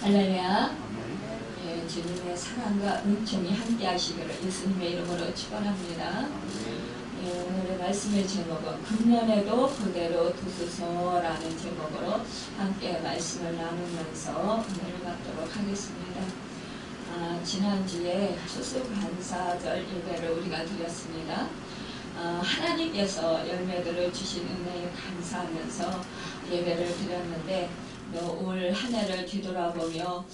할렐루야. 예, 주님의 사랑과 은총이 함께 하시기를 예수님의 이름으로 축원합니다. 예, 오늘의 말씀의 제목은 금년에도 그대로 두소서라는 제목으로 함께 말씀을 나누면서 은혜를 받도록 하겠습니다. 지난주에 추수감사절 예배를 우리가 드렸습니다. 하나님께서 열매들을 주신 은혜에 감사하면서 예배를 드렸는데 올 한 해를 뒤돌아보며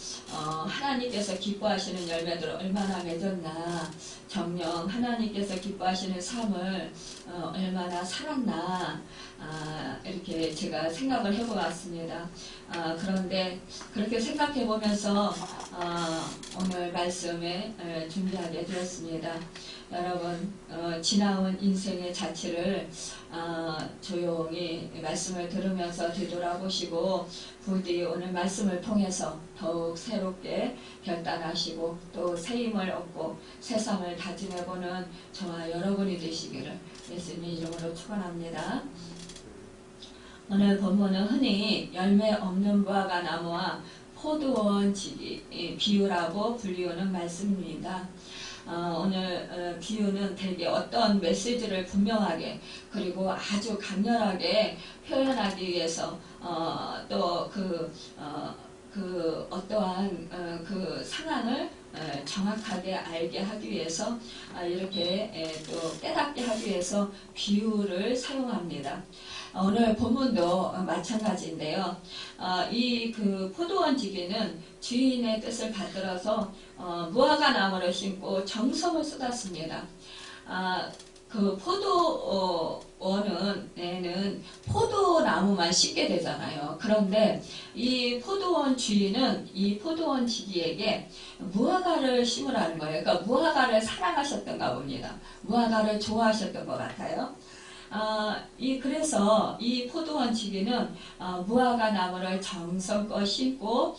하나님께서 기뻐하시는 열매들을 얼마나 맺었나, 정녕 하나님께서 기뻐하시는 삶을 얼마나 살았나, 이렇게 제가 생각을 해보았습니다. 그런데 그렇게 생각해 보면서 오늘 말씀에 준비하게 되었습니다. 여러분, 지나온 인생의 자취를 조용히 말씀을 들으면서 뒤돌아보시고 부디 오늘 말씀을 통해서 더욱 새롭게 결단하시고 또 새 힘을 얻고 세상을 다짐해보는 저와 여러분이 되시기를 예수님의 이름으로 축원합니다. 오늘 본문은 흔히 열매 없는 무화과 나무와 포도원 지기 비유라고 불리우는 말씀입니다. 오늘 비유는 대개 어떤 메시지를 분명하게 그리고 아주 강렬하게 표현하기 위해서 또 그 어떠한 그 상황을 정확하게 알게 하기 위해서 이렇게 또 깨닫게 하기 위해서 비유를 사용합니다. 오늘 본문도 마찬가지인데요. 이 그 포도원 지기는 주인의 뜻을 받들어서 무화과 나무를 심고 정성을 쏟았습니다. 그 포도원에는 포도나무만 심게 되잖아요. 그런데 이 포도원 주인은 이 포도원 지기에게 무화과를 심으라는 거예요. 그러니까 무화과를 사랑하셨던가 봅니다. 무화과를 좋아하셨던 것 같아요. 그래서 이 포도원 지기는 무화과 나무를 정성껏 심고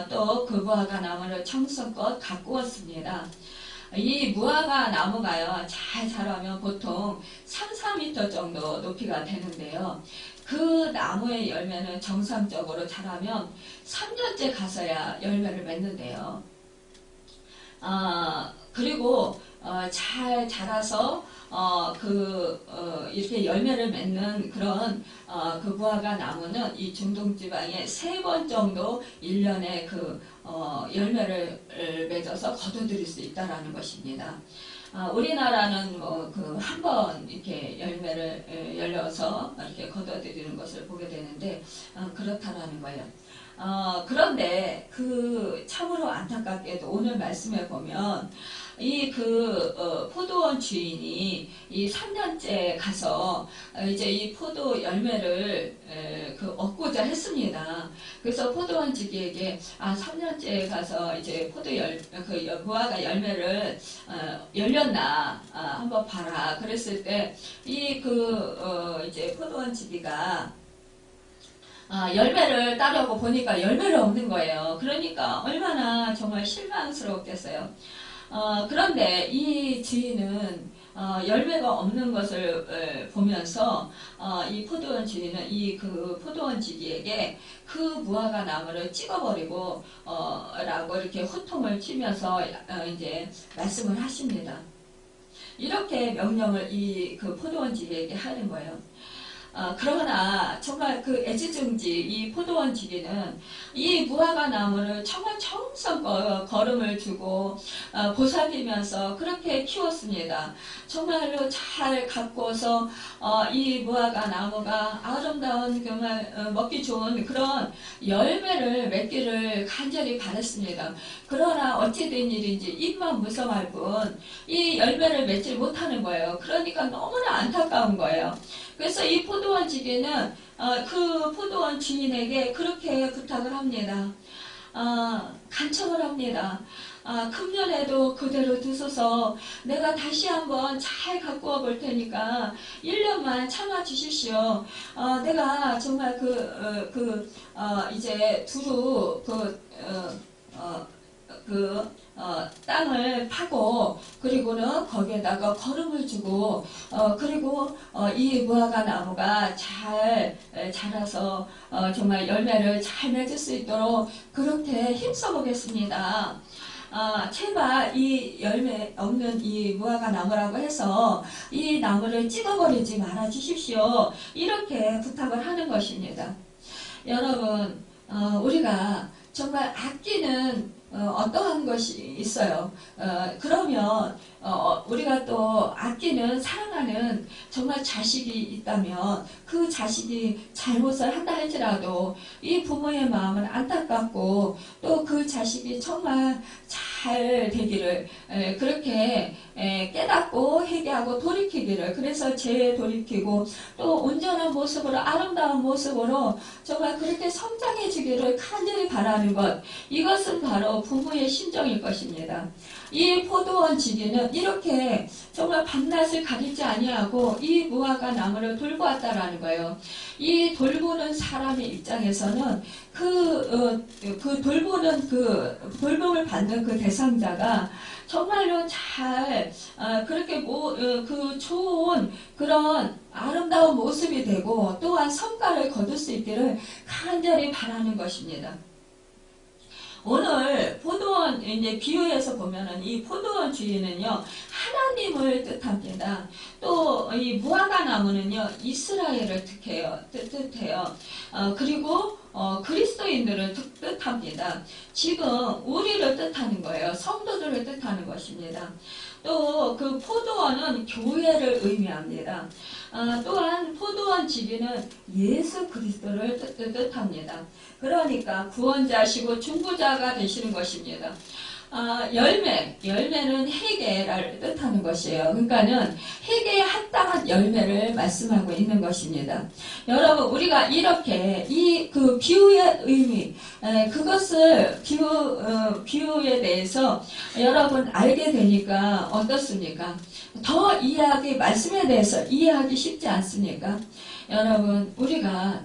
또 그 무화과 나무를 정성껏 가꾸었습니다. 이 무화과 나무가요, 잘 자라면 보통 3-4m 정도 높이가 되는데요. 그 나무의 열매는 정상적으로 자라면 3년째 가서야 열매를 맺는데요. 그리고 잘 자라서 이렇게 열매를 맺는 그런 그 무화과 나무는 이 중동 지방에 3번 정도 1년에 열매를 맺어서 거둬들일 수 있다라는 것입니다. 우리나라는 한 번 이렇게 열매를 열려서 이렇게 거둬들이는 것을 보게 되는데 그렇다라는 거예요. 그런데 참으로 안타깝게도 오늘 말씀에 보면 포도원 주인이 이 3년째 가서 이제 이 포도 열매를 얻고자 했습니다. 그래서 포도원 지기에게 3년째 가서 이제 무화과 열매를 열렸나 한번 봐라. 그랬을 때 이제 포도원 지기가 열매를 따려고 보니까 열매를 없는 거예요. 그러니까 얼마나 정말 실망스러웠겠어요. 그런데 이 주인은 열매가 없는 것을 보면서 이 포도원 주인은 그 포도원 지기에게 그 무화과 나무를 찍어버리고 라고 이렇게 호통을 치면서 이제 말씀을 하십니다. 이렇게 명령을 그 포도원 지기에게 하는 거예요. 그러나 정말 그 애지중지 이 포도원 지기는 이 무화과 나무를 정말 정성껏 거름을 주고 보살피면서 그렇게 키웠습니다. 정말로 잘 가꾸어서 이 무화과 나무가 아름다운 정말 먹기 좋은 그런 열매를 맺기를 간절히 바랐습니다. 그러나 어찌된 일인지 입만 무성할 뿐 이 열매를 맺지 못하는 거예요. 그러니까 너무나 안타까운 거예요. 그래서 이 포도원 지기는 그 포도원 주인에게 그렇게 부탁을 합니다. 간청을 합니다. 금년에도 그대로 두소서 내가 다시 한번 잘 가꾸어 볼 테니까 1년만 참아 주십시오. 내가 정말 이제 두루 땅을 파고 그리고는 거기에다가 거름을 주고 그리고 이 무화과 나무가 잘 자라서 정말 열매를 잘 맺을 수 있도록 그렇게 힘써 보겠습니다. 제발 이 열매 없는 이 무화과 나무라고 해서 이 나무를 찍어버리지 말아 주십시오. 이렇게 부탁을 하는 것입니다. 여러분, 우리가 정말 아끼는 어떠한 것이 있어요. 그러면 우리가 또 아끼는 사랑하는 정말 자식이 있다면 그 자식이 잘못을 한다 할지라도 이 부모의 마음은 안타깝고 또 그 자식이 정말 잘 되기를 그렇게 깨닫고 회개하고 돌이키기를 그래서 재돌이키고 또 온전한 모습으로 아름다운 모습으로 정말 그렇게 성장해지기를 간절히 바라는 것 이것은 바로 부모의 심정일 것입니다. 이 포도원 지기는 이렇게 정말 밤낮을 가리지 아니하고 이 무화과 나무를 돌보 왔다라는 거예요. 이 돌보는 사람의 입장에서는 돌봄을 받는 그 대상자가 정말로 잘 그렇게 그 좋은 그런 아름다운 모습이 되고 또한 성과를 거둘 수 있기를 간절히 바라는 것입니다. 오늘 포도원 이제 비유에서 보면은 이 포도원 주인은요 하나님을 뜻합니다. 또 이 무화과 나무는요 이스라엘을 뜻해요. 그리고 그리스도인들을 뜻합니다. 지금 우리를 뜻하는 거예요. 성도들을 뜻하는 것입니다. 또 그 포도원은 교회를 의미합니다. 또한 포도원 지기는 예수 그리스도를 뜻합니다. 그러니까 구원자시고 중보자가 되시는 것입니다. 열매는 회개를 뜻하는 것이에요. 그러니까는 회개에 합당한 열매를 말씀하고 있는 것입니다. 여러분, 우리가 이렇게 그 비유의 의미, 그것을 비유에 대해서 여러분 알게 되니까 어떻습니까? 더 말씀에 대해서 이해하기 쉽지 않습니까? 여러분, 우리가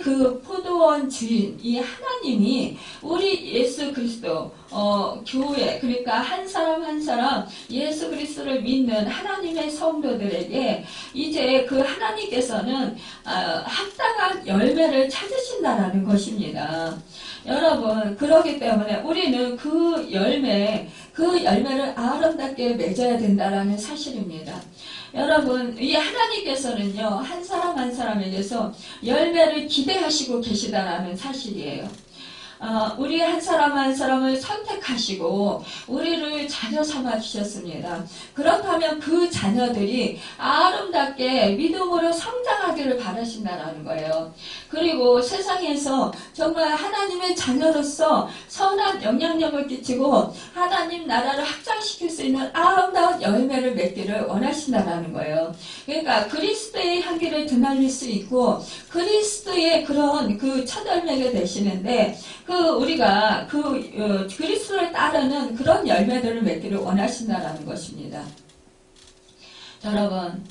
그 포도원 주인, 이 하나님이 우리 예수 그리스도, 교회, 그러니까 한 사람 한 사람 예수 그리스도를 믿는 하나님의 성도들에게 이제 그 하나님께서는 합당한 열매를 찾으신다라는 것입니다. 여러분, 그렇기 때문에 우리는 그 열매를 아름답게 맺어야 된다라는 사실입니다. 여러분, 이 하나님께서는요, 한 사람 한 사람에게서 열매를 기대하시고 계시다라는 사실이에요. 우리 한 사람 한 사람을 선택하시고 우리를 자녀 삼아 주셨습니다. 그렇다면 그 자녀들이 아름답게 믿음으로 성장하기를 바라신다는 거예요. 그리고 세상에서 정말 하나님의 자녀로서 선한 영향력을 끼치고 하나님 나라를 확장시킬 수 있는 아름다운 열매를 맺기를 원하신다는 거예요. 그러니까 그리스도의 향기를 드날릴 수 있고 그리스도의 그런 그 첫 열매가 되시는데 우리가 그리스도를 따르는 그런 열매들을 맺기를 원하신다는 것입니다. 여러분,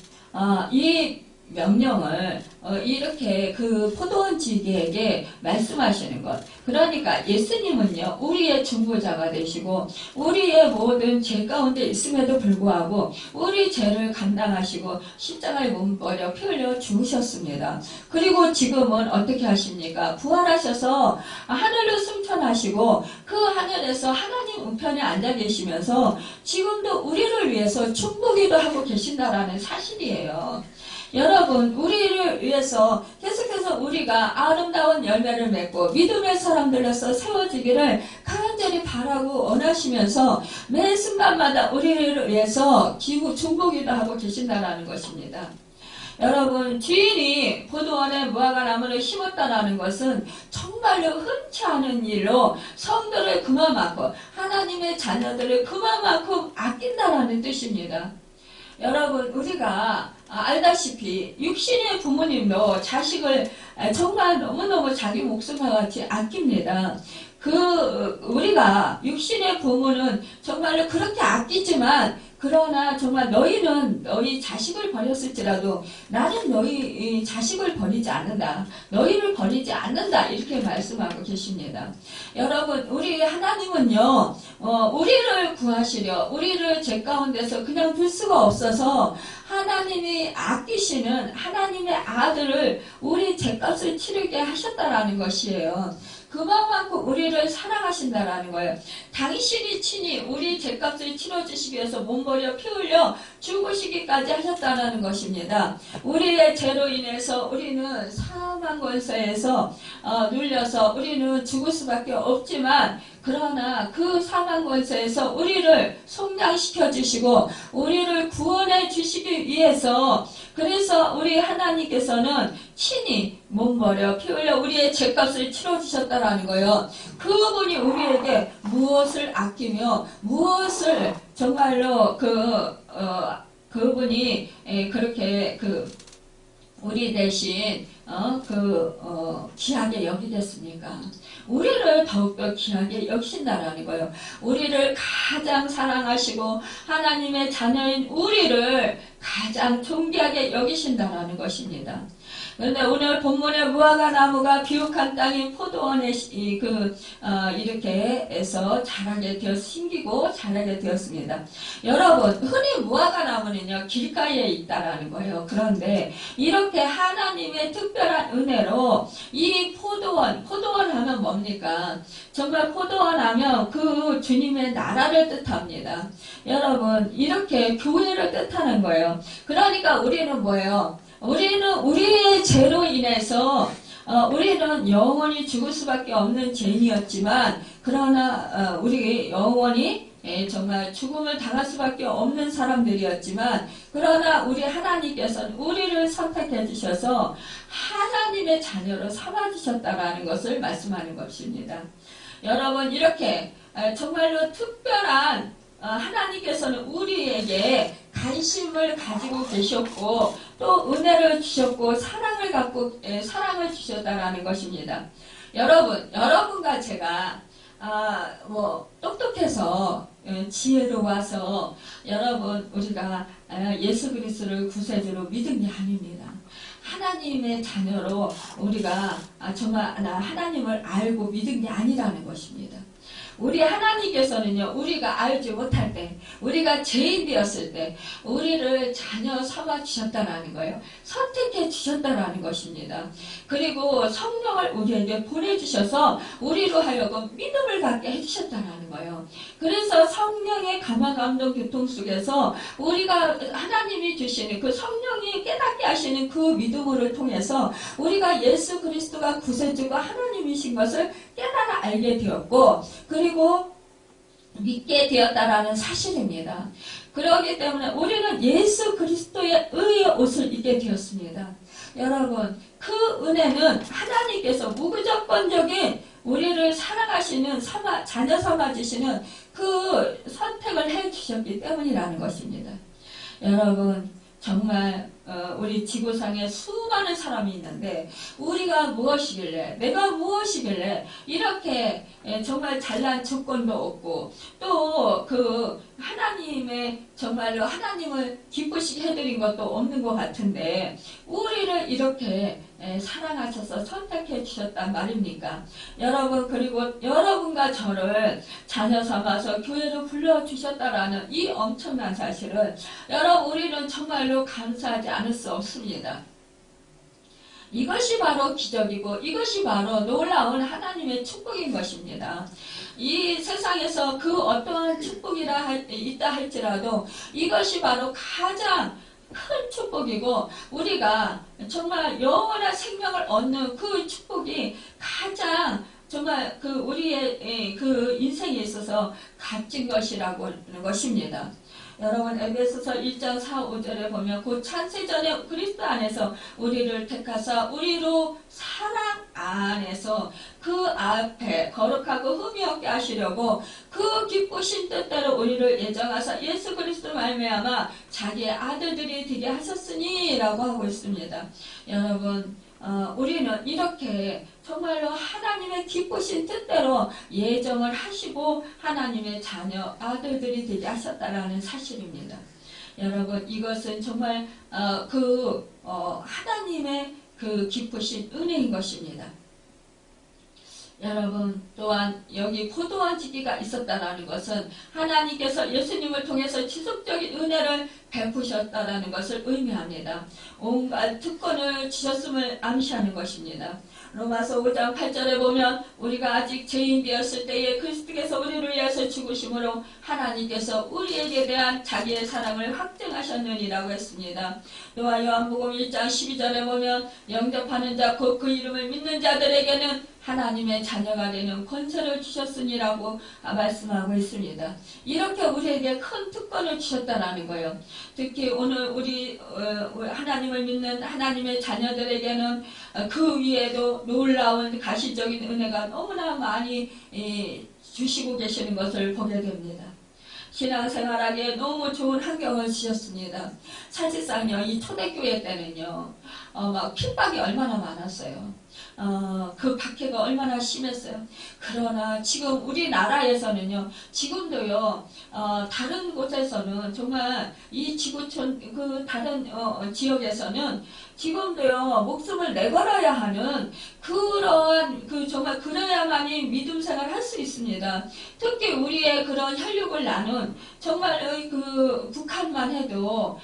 이 명령을 이렇게 그 포도원 지기에게 말씀하시는 것. 그러니까 예수님은요, 우리의 중보자가 되시고 우리의 모든 죄 가운데 있음에도 불구하고 우리 죄를 감당하시고 십자가에 몸버려 피 흘려 죽으셨습니다. 그리고 지금은 어떻게 하십니까? 부활하셔서 하늘로 승천하시고 그 하늘에서 하나님 우편에 앉아 계시면서 지금도 우리를 위해서 중보기도 하고 계신다라는 사실이에요. 여러분, 우리를 위해서 계속해서 우리가 아름다운 열매를 맺고 믿음의 사람들로서 세워지기를 간절히 바라고 원하시면서 매 순간마다 우리를 위해서 중보기도 하고 계신다는 것입니다. 여러분, 주인이 포도원에 무화과 나무를 심었다라는 것은 정말로 흔치 않은 일로 성도를 그만큼 하나님의 자녀들을 그만큼 아낀다라는 뜻입니다. 여러분, 우리가 알다시피 육신의 부모님도 자식을 정말 너무너무 자기 목숨과 같이 아낍니다. 우리가 육신의 부모는 정말로 그렇게 아끼지만 그러나 정말 너희는 너희 자식을 버렸을지라도 나는 너희 자식을 버리지 않는다. 너희를 버리지 않는다. 이렇게 말씀하고 계십니다. 여러분, 우리 하나님은요, 우리를 구하시려 우리를 죄 가운데서 그냥 둘 수가 없어서 하나님이 아끼시는 하나님의 아들을 우리 죄값을 치르게 하셨다라는 것이에요. 그만큼 우리를 사랑하신다라는 거예요. 당신이 친히 우리 죄값을 치러주시기 위해서 몸버려 피 흘려 죽으시기까지 하셨다는 것입니다. 우리의 죄로 인해서 우리는 사망 권세에서 눌려서 우리는 죽을 수밖에 없지만, 그러나 그 사망 권세에서 우리를 속량시켜 주시고 우리를 구원해 주시기 위해서, 그래서 우리 하나님께서는 친히 몸버려 피 흘려 우리의 죄값을 치러주셨다라는 거예요. 그분이 우리에게 무엇을 아끼며 무엇을 정말로 그분이 그렇게 우리 대신 귀하게 여기겠습니까? 우리를 더욱더 귀하게 여기신다라는 거예요. 우리를 가장 사랑하시고 하나님의 자녀인 우리를 가장 존귀하게 여기신다라는 것입니다. 그런데 오늘 본문의 무화과 나무가 비옥한 땅인 포도원에 이렇게 해서 심기고 자라게 되었습니다. 여러분, 흔히 무화과 나무는요, 길가에 있다라는 거예요. 그런데 이렇게 하나님의 특별한 은혜로 이 포도원 하면 뭡니까? 정말 포도원 하면 그 주님의 나라를 뜻합니다. 여러분, 이렇게 교회를 뜻하는 거예요. 그러니까 우리는 뭐예요? 우리는 우리의 죄로 인해서 우리는 영원히 죽을 수밖에 없는 죄인이었지만, 그러나 우리 영원히 정말 죽음을 당할 수밖에 없는 사람들이었지만, 그러나 우리 하나님께서는 우리를 선택해 주셔서 하나님의 자녀로 삼아 주셨다라는 것을 말씀하는 것입니다. 여러분, 이렇게 정말로 특별한 하나님께서는 우리에게 관심을 가지고 계셨고 또 은혜를 주셨고 사랑을 주셨다라는 것입니다. 여러분과 제가 똑똑해서 지혜로워서 여러분 우리가 예수 그리스도를 구세주로 믿은 게 아닙니다. 하나님의 자녀로 우리가 정말 하나님을 알고 믿은 게 아니라는 것입니다. 우리 하나님께서는요, 우리가 알지 못할 때, 우리가 죄인 되었을 때 우리를 자녀 삼아 주셨다라는 거예요. 선택해 주셨다라는 것입니다. 그리고 성령을 우리에게 보내주셔서 우리로 하여금 믿음을 갖게 해주셨다라는 거예요. 그래서 성령의 감화 감동 교통 속에서 우리가 하나님이 주시는 그 성령이 깨닫게 하시는 그 믿음을 통해서 우리가 예수 그리스도가 구세주가 하나님이신 것을 깨달아 알게 되었고, 그리고 믿게 되었다라는 사실입니다. 그렇기 때문에 우리는 예수 그리스도의 의의 옷을 입게 되었습니다. 여러분, 그 은혜는 하나님께서 무조건적인 우리를 사랑하시는 자녀 삼아주시는 그 선택을 해주셨기 때문이라는 것입니다. 여러분, 정말 우리 지구상에 수많은 사람이 있는데 우리가 무엇이길래, 내가 무엇이길래 이렇게 정말 잘난 조건도 없고 또 하나님의 정말로 하나님을 기쁘시게 해드린 것도 없는 것 같은데 우리를 이렇게 사랑하셔서 선택해 주셨단 말입니까? 여러분, 그리고 여러분과 저를 자녀 삼아서 교회로 불러주셨다라는 이 엄청난 사실을 여러분, 우리는 정말로 감사하지 않을 수 없습니다. 이것이 바로 기적이고 이것이 바로 놀라운 하나님의 축복인 것입니다. 이 세상에서 그 어떠한 축복이 있다 할지라도 이것이 바로 가장 큰 축복이고 우리가 정말 영원한 생명을 얻는 그 축복이 가장 정말 우리의 그 인생에 있어서 값진 것이라고 하는 것입니다. 여러분, 에베소서 1장 4, 5절에 보면 곧 창세전에 그리스도 안에서 우리를 택하사 우리로 사랑 안에서 그 앞에 거룩하고 흠이 없게 하시려고 그 기쁘신 뜻대로 우리를 예정하사 예수 그리스도 말미암아 자기의 아들들이 되게 하셨으니 라고 하고 있습니다. 여러분, 우리는 이렇게 정말로 하나님의 기쁘신 뜻대로 예정을 하시고 하나님의 자녀 아들들이 되게 하셨다라는 사실입니다. 여러분, 이것은 정말 하나님의 그 기쁘신 은혜인 것입니다. 여러분, 또한 여기 포도원 지기가 있었다라는 것은 하나님께서 예수님을 통해서 지속적인 은혜를 베푸셨다라는 것을 의미합니다. 온갖 특권을 주셨음을 암시하는 것입니다. 로마서 5장 8절에 보면 우리가 아직 죄인 되었을 때에 그리스도께서 우리를 위해서 죽으심으로 하나님께서 우리에게 대한 자기의 사랑을 확증하셨느니라고 했습니다. 또한 요한복음 1장 12절에 보면 영접하는 자 곧 그 이름을 믿는 자들에게는 하나님의 자녀가 되는 권세를 주셨으니라고 말씀하고 있습니다. 이렇게 우리에게 큰 특권을 주셨다라는 거예요. 특히 오늘 우리 하나님을 믿는 하나님의 자녀들에게는 그 위에도 놀라운 가시적인 은혜가 너무나 많이 주시고 계시는 것을 보게 됩니다. 신앙생활하기에 너무 좋은 환경을 주셨습니다. 사실상요, 이 초대교회 때는요, 막 핍박이 얼마나 많았어요. 그 박해가 얼마나 심했어요. 그러나 지금 우리나라에서는요, 지금도요, 다른 곳에서는 정말 이 지구촌 그 다른 지역에서는 지금도요, 목숨을 내걸어야 하는 그런 정말 그래야만이 믿음 생활을 할 수 있습니다. 특히 우리의 그런 혈육을 나눈 정말 그 북한만 해도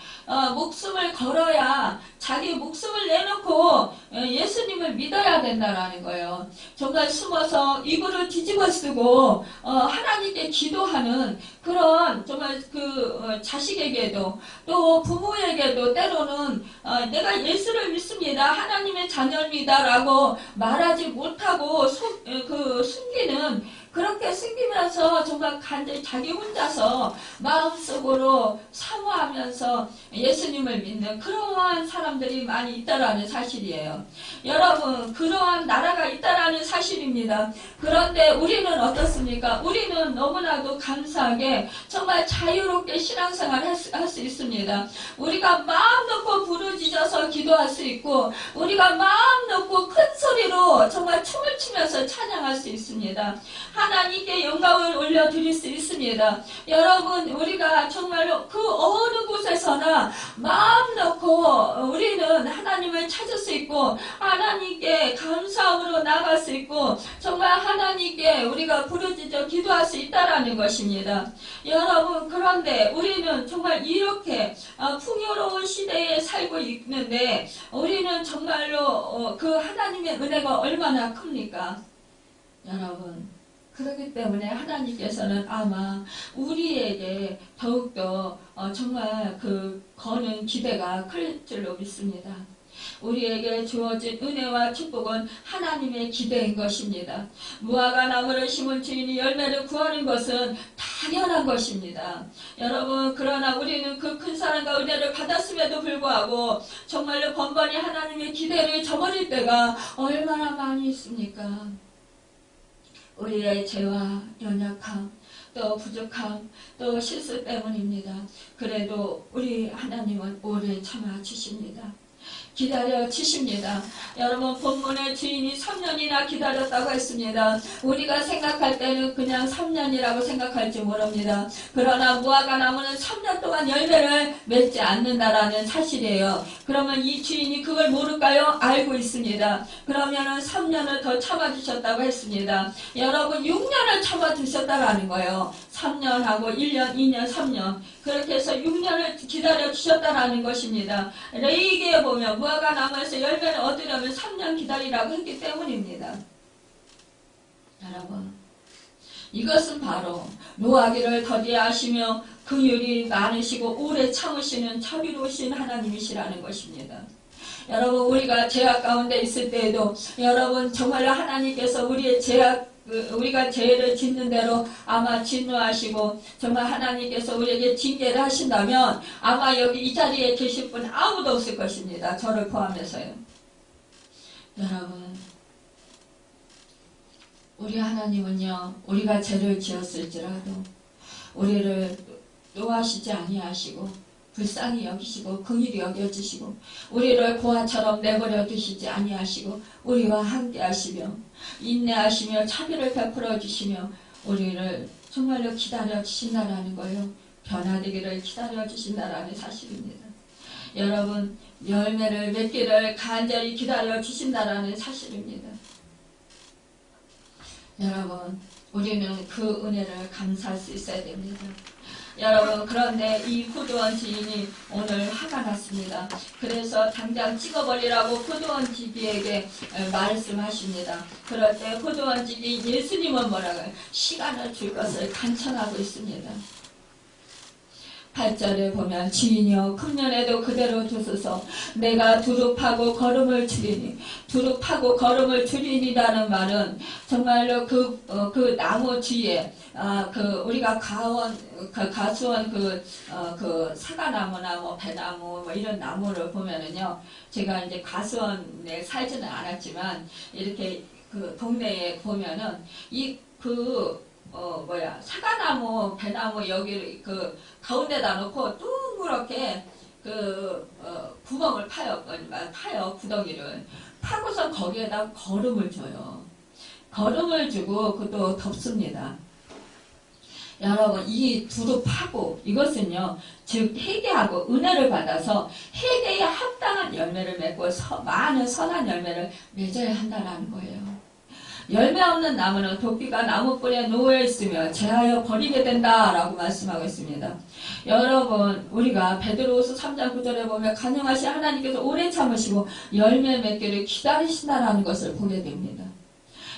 목숨을 걸어야 자기 목숨을 내놓고 예수님을 믿어야 된다라는 거예요. 정말 숨어서 이불을 뒤집어 쓰고 하나님께 기도하는 그런 정말 그 자식에게도 또 부모에게도 때로는 내가 예수를 믿습니다. 하나님의 자녀입니다라고 말하지 못하고 숨기는 그렇게 숨기면서 정말 간절히 자기 혼자서 마음속으로 사모하면서 예수님을 믿는 그러한 사람들이 많이 있다라는 사실이에요. 여러분, 그러한 나라가 있다라는 사실입니다. 그런데 우리는 어떻습니까? 우리는 너무나도 감사하게 정말 자유롭게 신앙생활 할 수 있습니다. 우리가 마음 놓고 부르짖어서 기도할 수 있고 우리가 마음 놓고 큰 소리로 정말 춤을 추면서 찬양할 수 있습니다. 하나님께 영광을 올려드릴 수 있습니다. 여러분, 우리가 정말로 그 어느 곳에서나 마음 놓고 우리는 하나님을 찾을 수 있고 하나님께 감사함으로 나갈 수 있고 정말 하나님께 우리가 부르짖어 기도할 수 있다라는 것입니다. 여러분, 그런데 우리는 정말 이렇게 풍요로운 시대에 살고 있는데 우리는 정말로 그 하나님의 은혜가 얼마나 큽니까? 여러분, 그렇기 때문에 하나님께서는 아마 우리에게 더욱더 정말 그 거는 기대가 클 줄로 믿습니다. 우리에게 주어진 은혜와 축복은 하나님의 기대인 것입니다. 무화과 나무를 심은 주인이 열매를 구하는 것은 당연한 것입니다. 여러분, 그러나 우리는 그 큰 사랑과 은혜를 받았음에도 불구하고 정말로 번번이 하나님의 기대를 저버릴 때가 얼마나 많이 있습니까? 우리의 죄와 연약함, 또 부족함, 또 실수 때문입니다. 그래도 우리 하나님은 오래 참아주십니다. 기다려 주십니다. 여러분, 본문의 주인이 3년이나 기다렸다고 했습니다. 우리가 생각할 때는 그냥 3년이라고 생각할지 모릅니다. 그러나 무화과 나무는 3년 동안 열매를 맺지 않는다라는 사실이에요. 그러면 이 주인이 그걸 모를까요? 알고 있습니다. 그러면은 3년을 더 참아주셨다고 했습니다. 여러분, 6년을 참아주셨다라는 거예요. 3년하고 1년, 2년, 3년 그렇게 해서 6년을 기다려 주셨다라는 것입니다. 레위기에 보면 무화과 나무에서 열매를 얻으려면 3년 기다리라고 했기 때문입니다. 여러분, 이것은 바로 노하기를 더디하시며 긍휼이 많으시고 오래 참으시는 자비로우신 하나님이시라는 것입니다. 여러분, 우리가 죄악 가운데 있을 때에도 여러분 정말로 하나님께서 우리의 우리가 죄를 짓는 대로 아마 진노하시고 정말 하나님께서 우리에게 징계를 하신다면 아마 여기 이 자리에 계실 분 아무도 없을 것입니다. 저를 포함해서요. 여러분, 우리 하나님은요, 우리가 죄를 지었을지라도 우리를 노하시지 아니하시고 불쌍히 여기시고 긍휼히 여겨주시고 우리를 고아처럼 내버려 두시지 아니하시고 우리와 함께 하시며 인내하시며 자비를 베풀어 주시며 우리를 정말로 기다려 주신다라는 거예요. 변화되기를 기다려 주신다라는 사실입니다. 여러분, 열매를 맺기를 간절히 기다려 주신다라는 사실입니다. 여러분, 우리는 그 은혜를 감사할 수 있어야 됩니다. 여러분, 그런데 이 포도원 주인이 오늘 화가 났습니다. 그래서 당장 찍어버리라고 포도원 주인에게 말씀하십니다. 그럴 때 포도원 주인 예수님은 뭐라고요? 시간을 줄 것을 간청하고 있습니다. 8절에 보면 주인이여 금년에도 그대로 두소서 내가 두릅하고 걸음을 줄이니 두릅하고 걸음을 줄이니라는 말은 정말로 그 나무 뒤에 우리가 가수원 그 사과나무나 뭐 배나무 뭐 이런 나무를 보면은요, 제가 이제 가수원에 살지는 않았지만 이렇게 그 동네에 보면은 사과나무, 배나무 여기 그 가운데다 놓고 둥그렇게 구멍을 파요, 구덩이를. 파고서 거기에다 거름을 줘요. 거름을 주고 그것도 덮습니다. 여러분, 이 두루 파고 이것은요, 즉 회개하고 은혜를 받아서 회개에 합당한 열매를 맺고 많은 선한 열매를 맺어야 한다는 거예요. 열매 없는 나무는 도끼가 나무 뿌리에 놓여 있으며 제하여 버리게 된다라고 말씀하고 있습니다. 여러분, 우리가 베드로후서 3장 9절에 보면 간용하신 하나님께서 오래 참으시고 열매 맺기를 기다리신다라는 것을 보게 됩니다.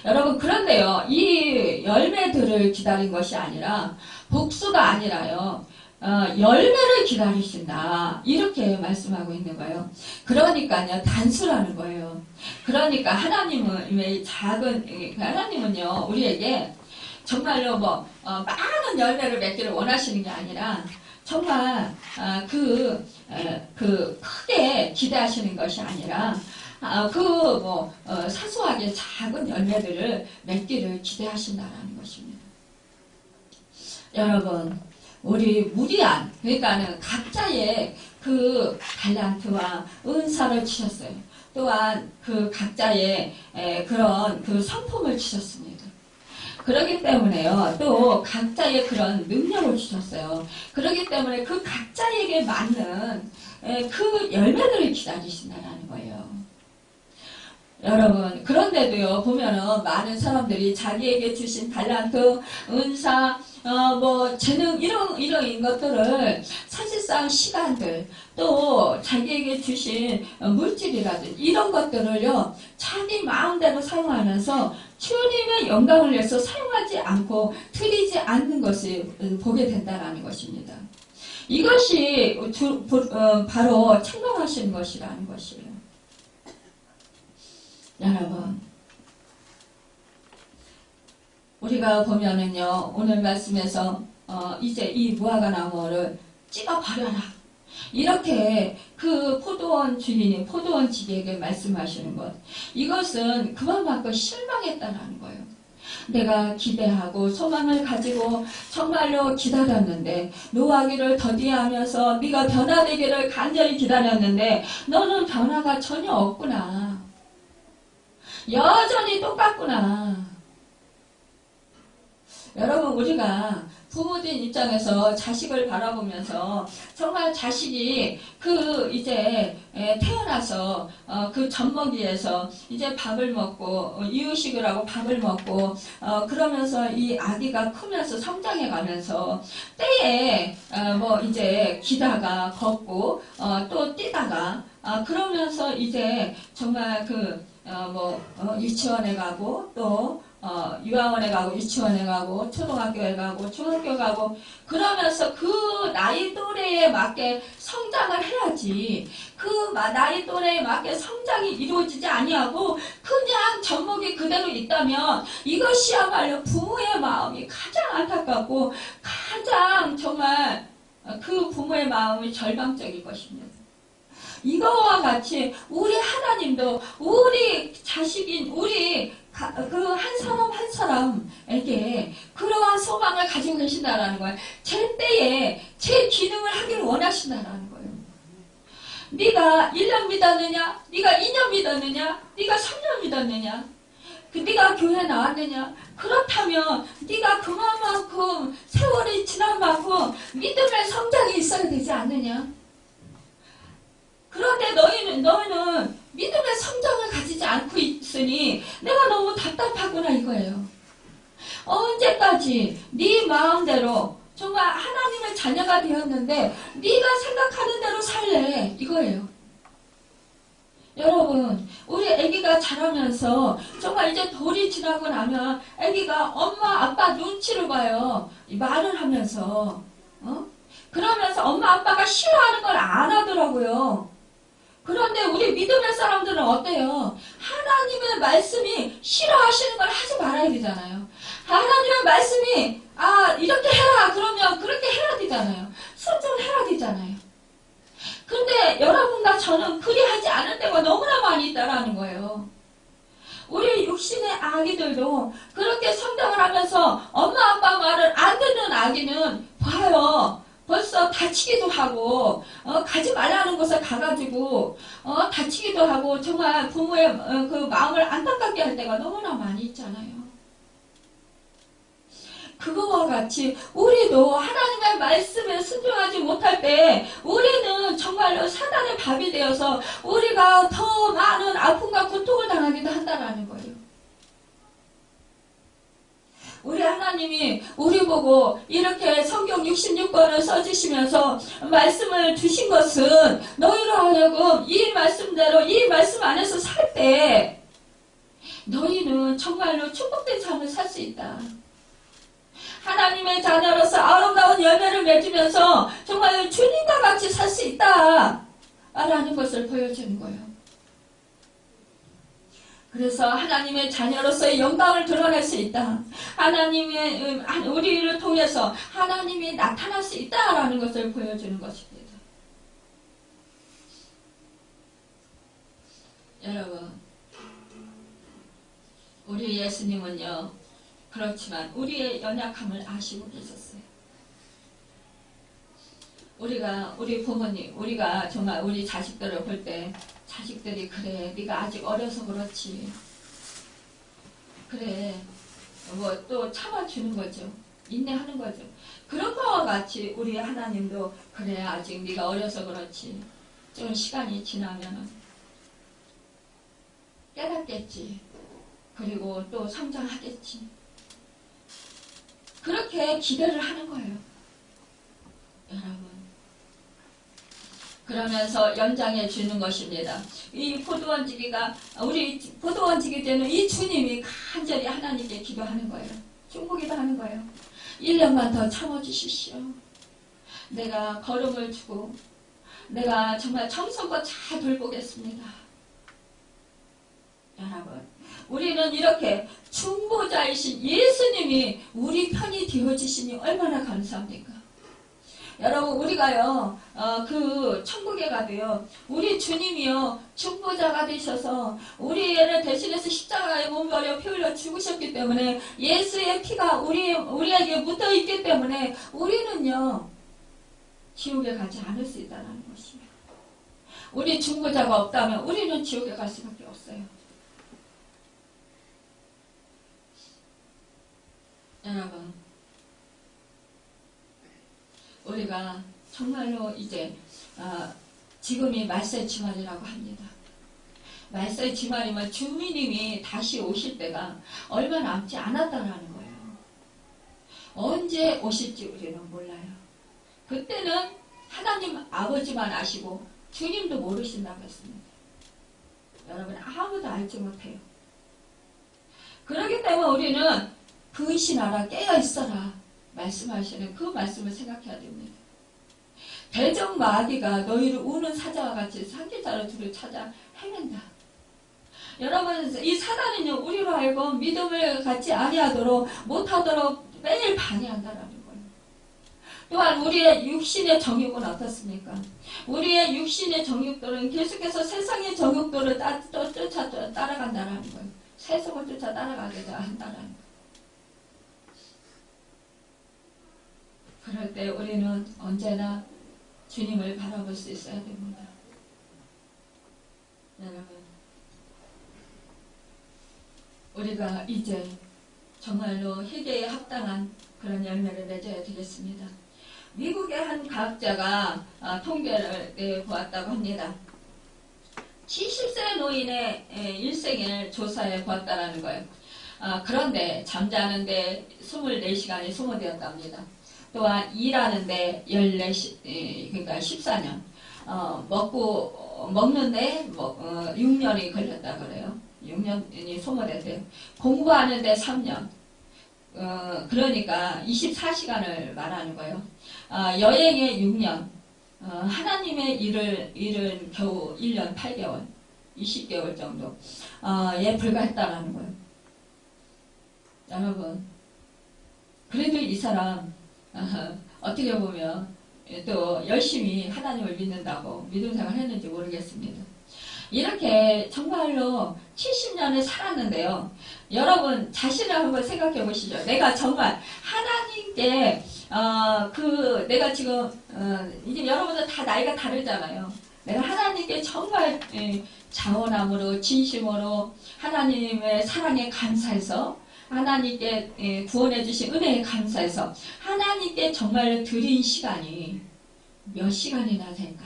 여러분, 그런데요, 이 열매들을 기다린 것이 아니라 복수가 아니라요, 열매를 기다리신다 이렇게 말씀하고 있는 거예요. 그러니까요, 단수라는 거예요. 그러니까 하나님은요 우리에게 정말로 많은 열매를 맺기를 원하시는 게 아니라 정말 크게 기대하시는 것이 아니라 사소하게 작은 열매들을 맺기를 기대하신다라는 것입니다. 여러분, 우리 무리한, 그러니까는 각자의 그 달란트와 은사를 주셨어요. 또한 그 각자의 그런 그 성품을 주셨습니다. 그렇기 때문에요, 또 각자의 그런 능력을 주셨어요. 그렇기 때문에 그 각자에게 맞는 그 열매들을 기다리신다라는 거예요. 여러분, 그런데도요, 보면은 많은 사람들이 자기에게 주신 달란트, 은사, 재능, 이런 것들을 사실상 시간들, 또 자기에게 주신 물질이라든지 이런 것들을요, 자기 마음대로 사용하면서 주님의 영광을 위해서 사용하지 않고 드리지 않는 것을 보게 된다는 것입니다. 이것이 바로 책망하시는 것이라는 것이에요. 여러분, 우리가 보면은요, 오늘 말씀에서 이제 이 무화과 나무를 찍어버려라 이렇게 그 포도원 주인이 포도원 지기에게 말씀하시는 것, 이것은 그만큼 실망했다는 거예요. 내가 기대하고 소망을 가지고 정말로 기다렸는데, 노하기를 더디하면서 네가 변화되기를 간절히 기다렸는데 너는 변화가 전혀 없구나. 여전히 똑같구나. 여러분, 우리가 부모님 입장에서 자식을 바라보면서 정말 자식이 이제 태어나서 그 젖먹이에서 이제 밥을 먹고 이유식을 하고 밥을 먹고 그러면서 이 아기가 크면서 성장해 가면서 때에 이제 기다가 걷고 또 뛰다가 그러면서 이제 정말 유치원에 가고 또 유아원에 가고 유치원에 가고 초등학교에 가고 중학교 가고 그러면서 그 나이 또래에 맞게 성장을 해야지, 그 나이 또래에 맞게 성장이 이루어지지 아니하고 그냥 젖먹이 그대로 있다면 이것이야말로 부모의 마음이 가장 안타깝고 가장 정말 그 부모의 마음이 절망적일 것입니다. 이거와 같이 우리 하나님도 우리 자식인 우리 그 한 사람 한 사람에게 그러한 소망을 가지고 계신다라는 거예요. 제 때에 제 기능을 하기를 원하신다라는 거예요. 네가 1년 믿었느냐? 네가 2년 믿었느냐? 네가 3년 믿었느냐? 네가 교회 나왔느냐? 그렇다면 네가 그만큼 세월이 지난 만큼 믿음의 성장이 있어야 되지 않느냐? 그런데 너희는 믿음의 성장을 가지지 않고 있으니 내가 너무 답답하구나 이거예요. 언제까지 네 마음대로 정말 하나님의 자녀가 되었는데 네가 생각하는 대로 살래 이거예요. 여러분, 우리 아기가 자라면서 정말 이제 돌이 지나고 나면 아기가 엄마 아빠 눈치를 봐요. 말을 하면서 그러면서 엄마 아빠가 싫어하는 걸 안 하더라고요. 그런데 우리 믿음의 사람들은 어때요? 하나님의 말씀이 싫어하시는 걸 하지 말아야 되잖아요. 하나님의 말씀이 이렇게 해라 그러면 그렇게 해야 되잖아요. 순종을 해야 되잖아요. 근데 여러분과 저는 그리하지 않을 때가 너무나 많이 있다라는 거예요. 우리 육신의 아기들도 그렇게 성장을 하면서 엄마 아빠 말을 안 듣는 아기는 봐요. 벌써 다치기도 하고 가지 말라는 곳에 가가지고 다치기도 하고 정말 부모의 그 마음을 안타깝게 할 때가 너무나 많이 있잖아요. 그거와 같이 우리도 하나님의 말씀에 순종하지 못할 때 우리는 정말로 사단의 밥이 되어서 우리가 더 많은 아픔과 고통을 당하기도 한다는 거예요. 우리 하나님이 우리 보고 이렇게 성경 66권을 써주시면서 말씀을 주신 것은 너희로 하여금 이 말씀대로 이 말씀 안에서 살 때 너희는 정말로 축복된 삶을 살 수 있다. 하나님의 자녀로서 아름다운 열매를 맺으면서 정말 주님과 같이 살 수 있다 라는 것을 보여주는 거예요. 그래서 하나님의 자녀로서의 영광을 드러낼 수 있다. 하나님의 우리를 통해서 하나님이 나타날 수 있다라는 것을 보여주는 것입니다. 여러분, 우리 예수님은요, 그렇지만 우리의 연약함을 아시고 계셨어요. 우리 부모님, 우리가 정말 우리 자식들을 볼 때 자식들이 그래, 네가 아직 어려서 그렇지. 그래, 뭐 또 참아주는 거죠. 인내하는 거죠. 그런 거와 같이 우리 하나님도 그래, 아직 네가 어려서 그렇지. 좀 시간이 지나면 깨닫겠지. 그리고 또 성장하겠지. 그렇게 기대를 하는 거예요. 여러분. 그러면서 연장해 주는 것입니다. 이 포도원지기가 우리 포도원지기 때는 이 주님이 간절히 하나님께 기도하는 거예요. 중보기도 하는 거예요. 1년만 더 참아주십시오. 내가 걸음을 주고 내가 정말 정성껏 잘 돌보겠습니다. 여러분, 우리는 이렇게 중보자이신 예수님이 우리 편이 되어주시니 얼마나 감사합니까? 여러분, 우리가요, 그 천국에 가도요, 우리 주님이요, 중보자가 되셔서 우리를 대신해서 십자가에 몸버려 피 흘려 죽으셨기 때문에 예수의 피가 우리에게 묻어 있기 때문에 우리는요, 지옥에 가지 않을 수 있다는 것입니다. 우리 중보자가 없다면 우리는 지옥에 갈 수밖에 없어요. 여러분, 우리가 정말로 이제 지금이 말세 지말이라고 합니다. 말세 지말이면 주님이 다시 오실 때가 얼마 남지 않았다는 거예요. 언제 오실지 우리는 몰라요. 그때는 하나님 아버지만 아시고 주님도 모르신다고 했습니다. 여러분, 아무도 알지 못해요. 그렇기 때문에 우리는 근신하라, 깨어있어라 말씀하시는 그 말씀을 생각해야 됩니다. 대적 마귀가 너희를 우는 사자와 같이 산길자로 둘을 찾아 헤맨다. 여러분, 이 사단은요, 우리로 하여금 믿음을 갖지 아니하도록 못하도록 매일 방해한다라는 거예요. 또한 우리의 육신의 정욕은 어떻습니까? 우리의 육신의 정욕들은 계속해서 세상의 정욕들을 쫓아 따라간다는 거예요. 세속을 쫓아 따라가게 한다는 거예요. 그럴 때 우리는 언제나 주님을 바라볼 수 있어야 됩니다. 여러분, 우리가 이제 정말로 회개에 합당한 그런 열매를 맺어야 되겠습니다. 미국의 한 과학자가 통계를 내보았다고 합니다. 70세 노인의 일생을 조사해 보았다는 거예요. 그런데 잠자는데 24시간이 소모되었답니다. 또한 일하는데 그러니까 14년, 먹는데 6년이 걸렸다 그래요. 6년이 소모됐대요. 공부하는데 3년, 그러니까 24시간을 말하는 거예요. 여행에 6년, 하나님의 일은 겨우 1년 8개월, 20개월 정도에 불과했다라는 거예요. 여러분, 그래도 이 사람 어떻게 보면 또 열심히 하나님을 믿는다고 믿음 생활을 했는지 모르겠습니다. 이렇게 정말로 70년을 살았는데요. 여러분 자신을 한번 생각해 보시죠. 내가 정말 하나님께 내가 지금 이제 여러분들 다 나이가 다르잖아요. 내가 하나님께 정말 자원함으로 진심으로 하나님의 사랑에 감사해서 하나님께 구원해 주신 은혜에 감사해서 하나님께 정말 드린 시간이 몇 시간이나 될까?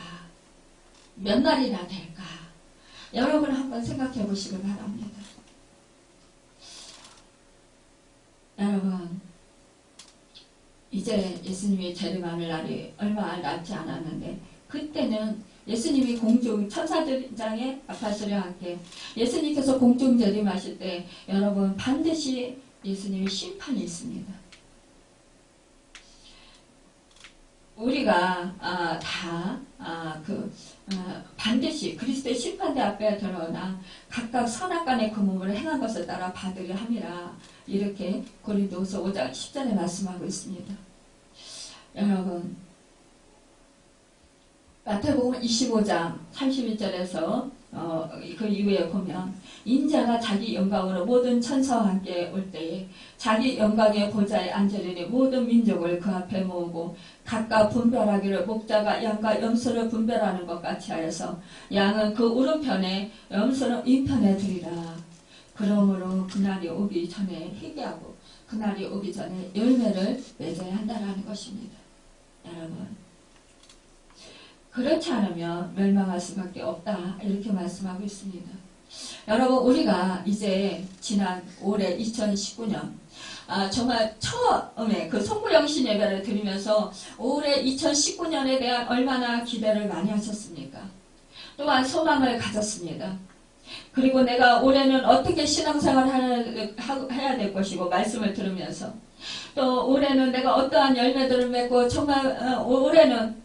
몇 날이나 될까? 여러분 한번 생각해 보시기 바랍니다. 여러분, 이제 예수님이 재림하는 날이 얼마 남지 않았는데 그때는 예수님이 공중 천사들장의 아파스와 함께 예수님께서 공중 재림하실 때 여러분 반드시 예수님의 심판이 있습니다. 우리가 반드시 그리스도의 심판대 앞에 드러나 각각 선악간의 그 몸을 행한 것을 따라 받으려 함이라 이렇게 고린도후서 5장 10절에 말씀하고 있습니다. 여러분, 마태복음 25장 31절에서 그 이후에 보면 인자가 자기 영광으로 모든 천사와 함께 올 때에 자기 영광의 보좌에 앉으려니 모든 민족을 그 앞에 모으고 각각 분별하기를 목자가 양과 염소를 분별하는 것 같이 하여서 양은 그 오른편에 염소는 왼편에 두리라. 그러므로 그날이 오기 전에 회개하고 그날이 오기 전에 열매를 맺어야 한다는 것입니다. 여러분, 그렇지 않으면 멸망할 수밖에 없다 이렇게 말씀하고 있습니다. 여러분, 우리가 이제 지난 올해 2019년 정말 처음에 그 송구영신 예배를 드리면서 올해 2019년에 대한 얼마나 기대를 많이 하셨습니까? 또한 소망을 가졌습니다. 그리고 내가 올해는 어떻게 신앙생활을 해야 될 것이고 말씀을 들으면서 또 올해는 내가 어떠한 열매들을 맺고 정말 올해는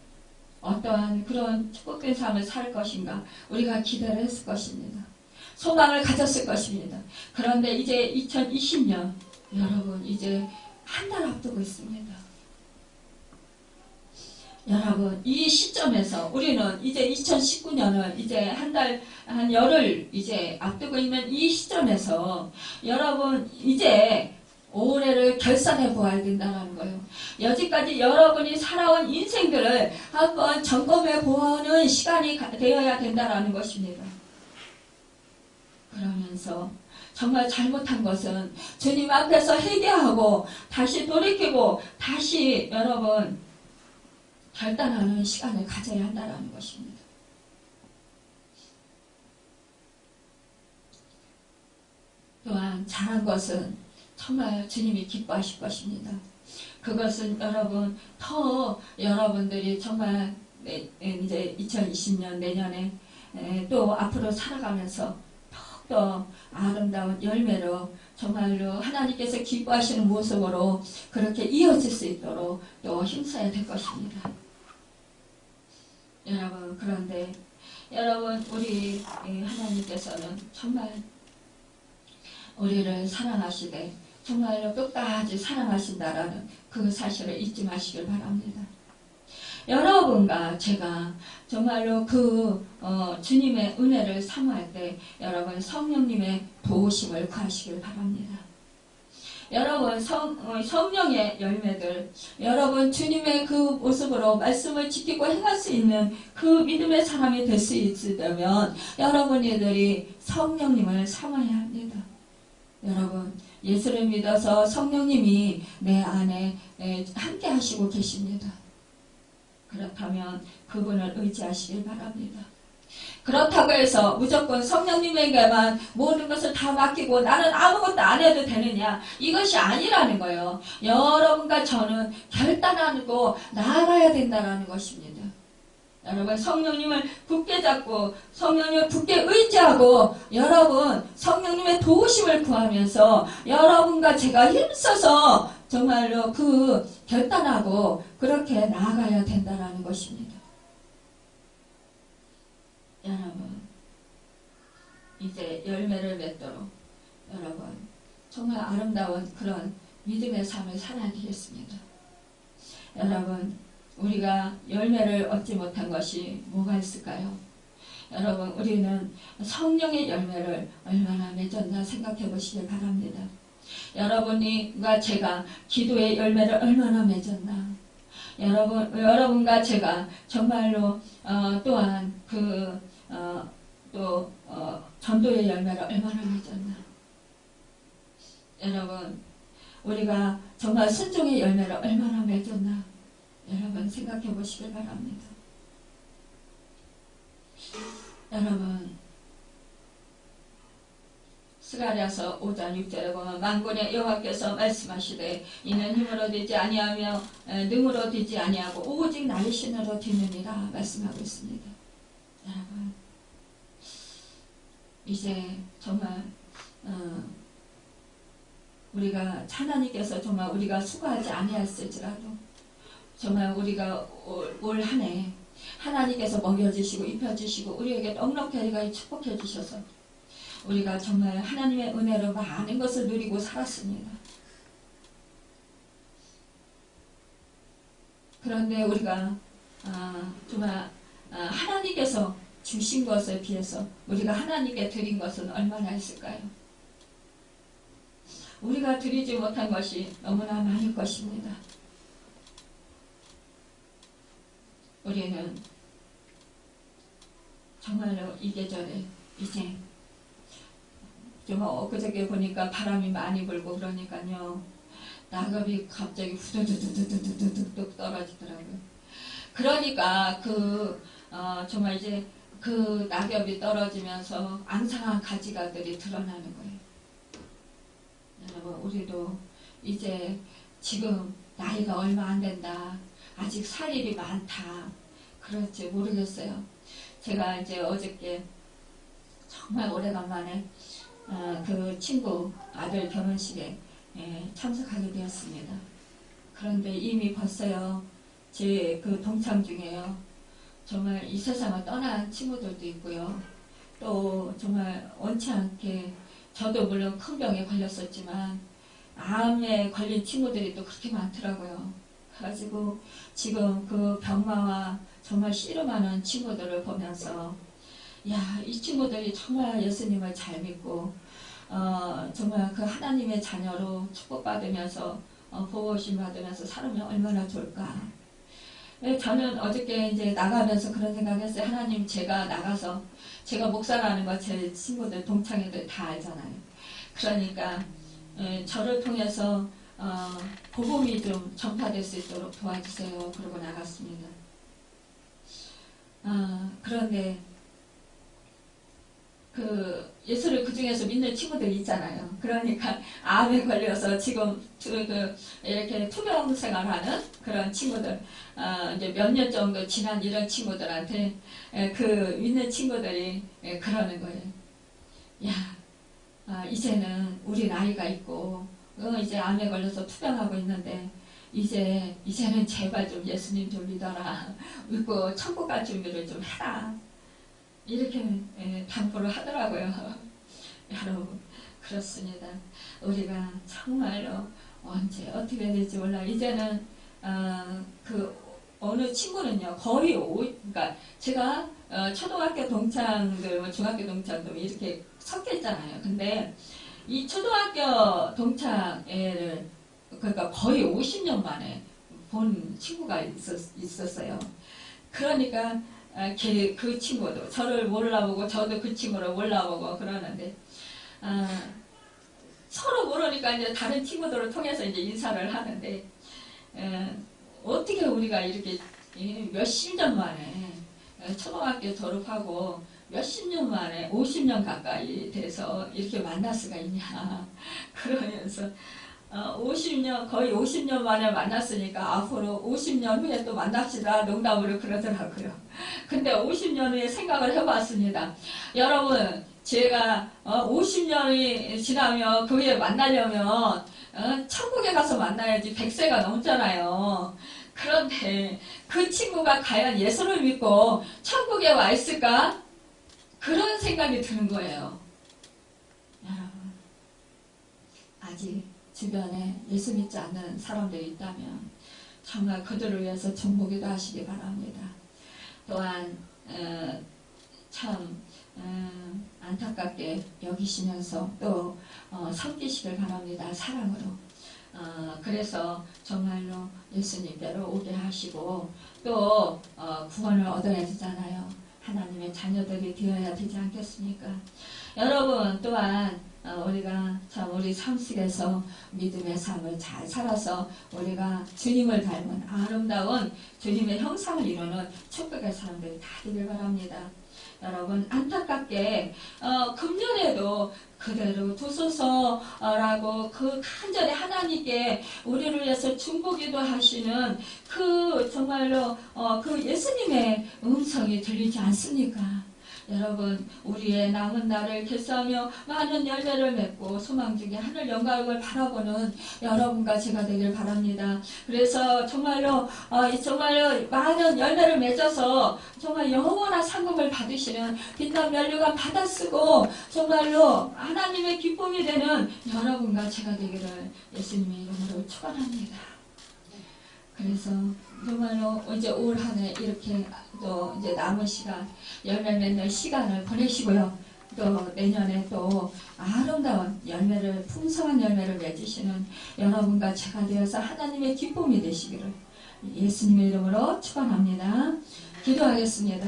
어떠한 그런 축복된 삶을 살 것인가 우리가 기대를 했을 것입니다. 소망을 가졌을 것입니다. 그런데 이제 2020년 여러분 이제 한 달 앞두고 있습니다. 여러분 이 시점에서 우리는 이제 2019년을 이제 한 열흘 이제 앞두고 있는 이 시점에서 여러분 이제 올해를 결산해 보아야 된다는 거예요. 여지까지 여러분이 살아온 인생들을 한번 점검해 보는 시간이 되어야 된다는 것입니다. 그러면서 정말 잘못한 것은 주님 앞에서 회개하고 다시 돌이키고 다시 여러분 결단하는 시간을 가져야 한다는 것입니다. 또한 잘한 것은 정말 주님이 기뻐하실 것입니다. 그것은 여러분 더 여러분들이 정말 이제 2020년 내년에 또 앞으로 살아가면서 더욱더 아름다운 열매로 정말로 하나님께서 기뻐하시는 모습으로 그렇게 이어질 수 있도록 또 힘써야 될 것입니다. 여러분, 그런데 여러분 우리 하나님께서는 정말 우리를 사랑하시되 정말로 끝까지 사랑하신다라는 그 사실을 잊지 마시길 바랍니다. 여러분과 제가 정말로 주님의 은혜를 사모할 때 여러분 성령님의 도우심을 구하시길 바랍니다. 여러분 성령의 열매들, 여러분 주님의 그 모습으로 말씀을 지키고 행할 수 있는 그 믿음의 사람이 될 수 있으려면 여러분들이 성령님을 사모해야 합니다. 여러분 예수를 믿어서 성령님이 내 안에 함께 하시고 계십니다. 그렇다면 그분을 의지하시길 바랍니다. 그렇다고 해서 무조건 성령님에게만 모든 것을 다 맡기고 나는 아무것도 안 해도 되느냐, 이것이 아니라는 거예요. 여러분과 저는 결단하고 나아가야 된다는 것입니다. 여러분 성령님을 굳게 잡고 성령님을 굳게 의지하고 여러분 성령님의 도우심을 구하면서 여러분과 제가 힘써서 정말로 결단하고 그렇게 나아가야 된다는 것입니다. 여러분 이제 열매를 맺도록 여러분 정말 아름다운 그런 믿음의 삶을 살아야 되겠습니다. 여러분 우리가 열매를 얻지 못한 것이 뭐가 있을까요? 여러분 우리는 성령의 열매를 얼마나 맺었나 생각해 보시길 바랍니다. 여러분과 제가 기도의 열매를 얼마나 맺었나, 여러분과 제가 정말로 또한 전도의 열매를 얼마나 맺었나. 여러분 우리가 정말 순종의 열매를 얼마나 맺었나 여러분 생각해 보시길 바랍니다. 여러분 스가랴서 5장 6절에 보면 만군의 여호와께서 말씀하시되 이는 힘으로 되지 아니하며 능으로 되지 아니하고 오직 나의 신으로 되느니라 말씀하고 있습니다. 여러분 이제 정말 우리가 하나님께서 정말 우리가 수고하지 아니했을지라도 정말 우리가 올 한 해 하나님께서 먹여주시고 입혀주시고 우리에게 넉넉하게 축복해 주셔서 우리가 정말 하나님의 은혜로 많은 것을 누리고 살았습니다. 그런데 우리가 정말 하나님께서 주신 것에 비해서 우리가 하나님께 드린 것은 얼마나 있을까요? 우리가 드리지 못한 것이 너무나 많을 것입니다. 우리는 정말로 이 계절에 이제 좀 엊그저께 보니까 바람이 많이 불고 그러니까요. 낙엽이 갑자기 후두두두두두두둑 떨어지더라고요. 그러니까 정말 이제 그 낙엽이 떨어지면서 앙상한 가지가들이 드러나는 거예요. 여러분 우리도 이제 지금 나이가 얼마 안 된다. 아직 살 일이 많다. 그럴지 모르겠어요. 제가 이제 어저께 정말 오래간만에 그 친구 아들 결혼식에 참석하게 되었습니다. 그런데 이미 벌써요. 제 그 동창 중에요. 정말 이 세상을 떠난 친구들도 있고요. 또 정말 원치 않게 저도 물론 큰 병에 걸렸었지만 암에 걸린 친구들이 또 그렇게 많더라고요. 그래가지고 지금 그 병마와 정말 씨름하는 친구들을 보면서 야, 이 친구들이 정말 예수님을 잘 믿고 정말 그 하나님의 자녀로 축복받으면서 보호심 받으면서 살으면 얼마나 좋을까. 저는 어저께 이제 나가면서 그런 생각했어요. 하나님 제가 나가서 제가 목사라는 거 제 친구들 동창회들 다 알잖아요. 그러니까 저를 통해서 복음이 좀 전파될 수 있도록 도와주세요. 그러고 나갔습니다. 그런데 예수를 그 중에서 믿는 친구들이 있잖아요. 그러니까 암에 걸려서 지금 이렇게 투병 생활하는 그런 친구들, 이제 몇 년 정도 지난 이런 친구들한테 믿는 친구들이 그러는 거예요. 야, 이제는 우리 나이가 있고 이제 암에 걸려서 투병하고 있는데 이제는 제발 좀 예수님 좀 믿어라. 믿고 천국 갈 준비를 좀 해라. 이렇게 당부를 하더라고요. 여러분 그렇습니다. 우리가 정말로 언제 어떻게 될지 몰라. 이제는 그 어느 친구는요 거의 그러니까 제가 초등학교 동창들, 뭐 중학교 동창들 이렇게 섞여 있잖아요. 근데 이 초등학교 동창 애를 그러니까 거의 50년 만에 본 친구가 있었어요. 그러니까 그 친구도 저를 몰라보고 저도 그 친구를 몰라보고 그러는데 서로 모르니까 이제 다른 친구들을 통해서 이제 인사를 하는데 어떻게 우리가 이렇게 몇십 년 만에 초등학교 졸업하고 몇십 년 만에 50년 가까이 돼서 이렇게 만날 수가 있냐 그러면서 50년 거의 50년 만에 만났으니까 앞으로 50년 후에 또 만납시다 농담으로 그러더라고요. 근데 50년 후에 생각을 해봤습니다. 여러분 제가 50년이 지나면 그 후에 만나려면 천국에 가서 만나야지 100세가 넘잖아요. 그런데 그 친구가 과연 예수를 믿고 천국에 와 있을까? 그런 생각이 드는 거예요. 여러분 아직 주변에 예수 믿지 않는 사람들이 있다면 정말 그들을 위해서 중보기도 하시기 바랍니다. 또한 참 안타깝게 여기시면서 또 섬기시길 바랍니다. 사랑으로. 그래서 정말로 예수님께로 오게 하시고 또 구원을 얻어야 되잖아요. 하나님의 자녀들이 되어야 되지 않겠습니까? 여러분 또한 우리가 참 우리 삶 속에서 믿음의 삶을 잘 살아서 우리가 주님을 닮은 아름다운 주님의 형상을 이루는 축복의 사람들이 다 되길 바랍니다. 여러분 안타깝게 금년에도 그대로 두소서라고 그 간절히 하나님께 우리를 위해서 중보기도 하시는 그 정말로 그 예수님의 음성이 들리지 않습니까? 여러분 우리의 남은 날을 결사하며 많은 열매를 맺고 소망 중에 하늘 영광을 바라보는 여러분과 제가 되길 바랍니다. 그래서 정말로 많은 열매를 맺어서 정말 영원한 상급을 받으시는 빛난 면류관 받아쓰고 정말로 하나님의 기쁨이 되는 여러분과 제가 되기를 예수님의 이름으로 축원합니다. 그래서 정말로 이제 올 한 해 이렇게 또 이제 남은 시간 열매 맺는 시간을 보내시고요. 또 내년에 또 아름다운 열매를 풍성한 열매를 맺으시는 여러분과 제가 되어서 하나님의 기쁨이 되시기를 예수님의 이름으로 축원합니다. 기도하겠습니다.